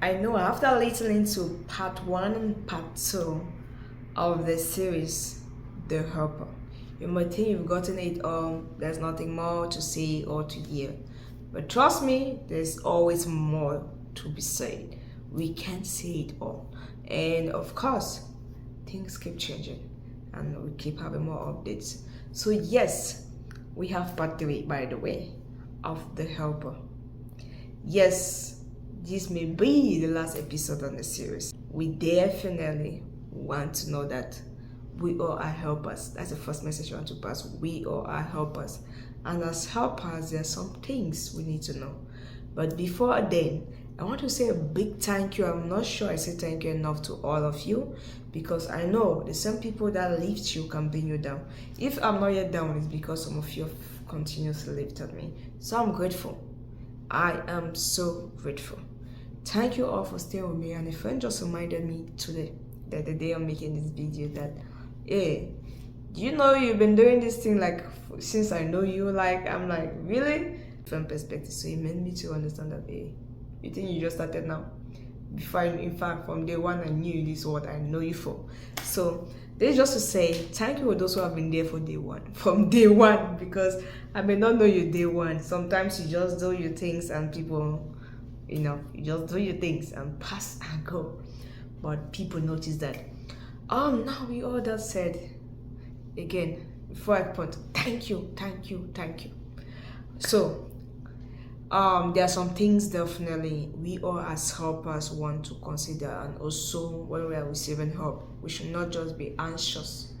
I know after listening to part one and part two of the series, The Helper, you might think you've gotten it all, there's nothing more to say or to hear. But trust me, there's always more to be said. We can't say it all. And of course, things keep changing and we keep having more updates. So, yes, we have part three, by the way, of The Helper. Yes, this may be the last episode on the series. We definitely want to know that we all are helpers. That's the first message I want to pass. We all are helpers. And as helpers, there are some things we need to know. But before then, I want to say a big thank you. I'm not sure I say thank you enough to all of you because I know the same people that lift you can bring you down. If I'm not yet down, it's because some of you have continuously lifted me. So I'm grateful. I am so grateful. Thank you all for staying with me. And a friend just reminded me today that the day I'm making this video that, hey, do you know you've been doing this thing like since I know you? Like, I'm like, really? From perspective. So it made me to understand that, hey, you think you just started now? Before, in fact, from day one, I knew this is what I know you for. So this is just to say thank you for those who have been there for day one, from day one, because I may not know you day one. Sometimes you just do your things and people, you just do your things and pass and go. But people notice that. Now we all that said, again, before I point, thank you. So there are some things definitely we all as helpers want to consider, and also when we are receiving help, we should not just be anxious.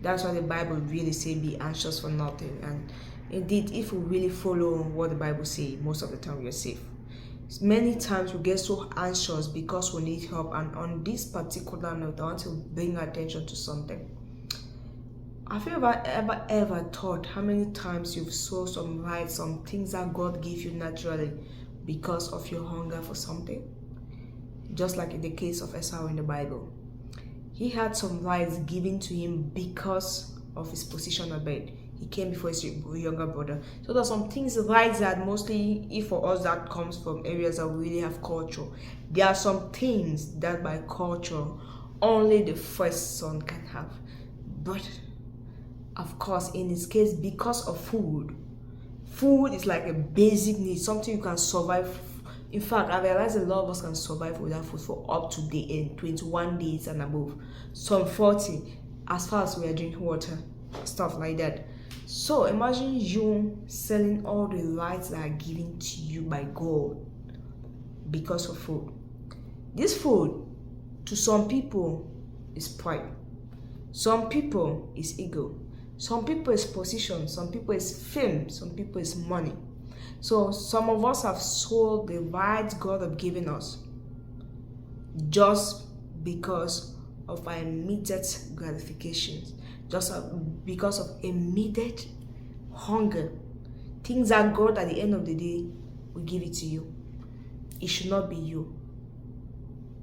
That's why the Bible really say be anxious for nothing. And indeed, if we really follow what the Bible say, most of the time we are safe. Many times we get so anxious because we need help, and on this particular note, I want to bring attention to something. Have you ever thought how many times you've sown some rights, some things that God gave you naturally because of your hunger for something? Just like in the case of Esau in the Bible. He had some rights given to him because of his position of bed. He came before his younger brother. So there's some things, rights that mostly, if for us, that comes from areas that we really have culture. There are some things that by culture, only the first son can have. But of course, in this case, because of food is like a basic need, something you can survive. In fact, I realize a lot of us can survive without food for up to 21 days and above, some 40, as far as we are drinking water, stuff like that. So imagine you selling all the rights that are given to you by God because of food. This food, to some people, is pride. Some people is ego. Some people is position, some people is fame, some people is money. So some of us have sold the rights God have given us just because of our immediate gratifications, just because of immediate hunger. Things that God at the end of the day will give it to you. It should not be you.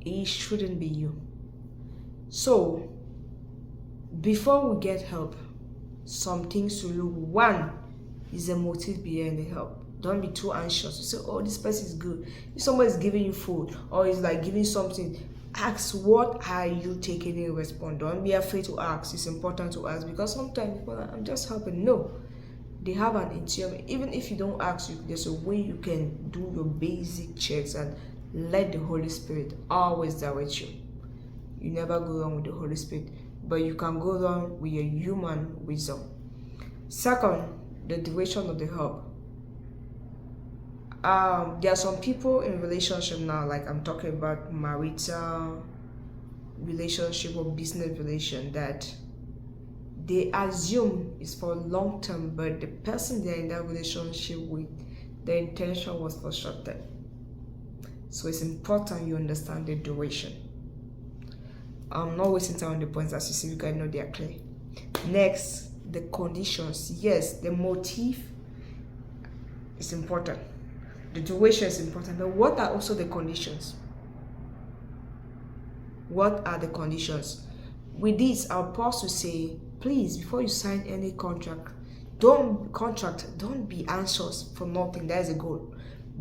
It shouldn't be you. So before we get help, some things to look. One is the motive behind the help. Don't be too anxious. You say, oh, this person is good. If somebody is giving you food or is like giving something, ask, what are you taking in response? Don't be afraid to ask. It's important to ask, because sometimes people are, I'm just helping. No, they have an interior. Even if you don't ask, there's a way you can do your basic checks and let the Holy Spirit always direct you. You never go wrong with the Holy Spirit, but you can go wrong with your human wisdom. Second, the duration of the help. There are some people in relationship now, like I'm talking about marital relationship or business relation, that they assume is for long term, but the person they're in that relationship with, the intention was for short term. So it's important you understand the duration. I'm not wasting time on the points. As you see, you guys know they are clear. Next, the conditions. Yes, the motive is important. The duration is important. But what are also the conditions? What are the conditions? With this, I'll pause to say, please, before you sign any contract, don't be anxious for nothing. That is a goal.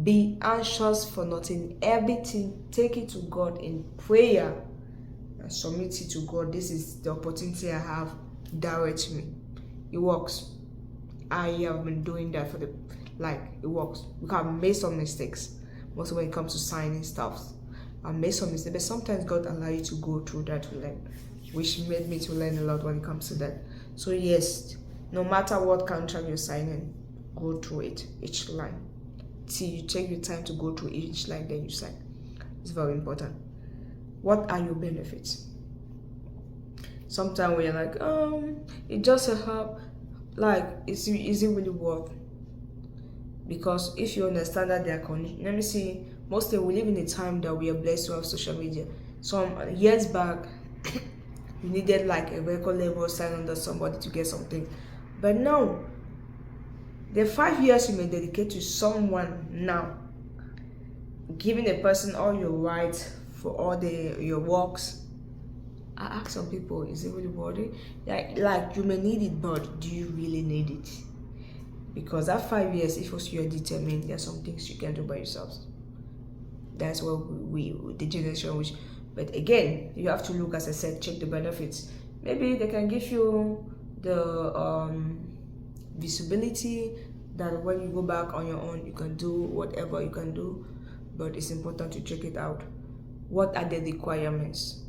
Be anxious for nothing. Everything, take it to God in prayer and submit it to God. This is the opportunity I have. Direct me. It works. I have been doing that for it works. We have made some mistakes, mostly when it comes to signing stuff. I made some mistakes, but sometimes God allow you to go through that to learn, which made me to learn a lot when it comes to that. So yes, no matter what contract you're signing, go through it, each line. See, you take your time to go through each line, then you sign. It's very important. What are your benefits? Sometimes we're like, it just a help. Like, is it really worth? Because if you understand that there are conditions, let me see. Mostly we live in a time that we are blessed to have social media. Some years back, you needed like a record label sign under somebody to get something, but now the 5 years you may dedicate to someone now, giving a person all your rights for all your works. I ask some people, is it really worth it? Like you may need it, but do you really need it? Because that 5 years, if also you're determined, there are some things you can do by yourselves. That's what we the generation which. But again, you have to look, as I said, check the benefits. Maybe they can give you the visibility that when you go back on your own, you can do whatever you can do. But it's important to check it out. What are the requirements?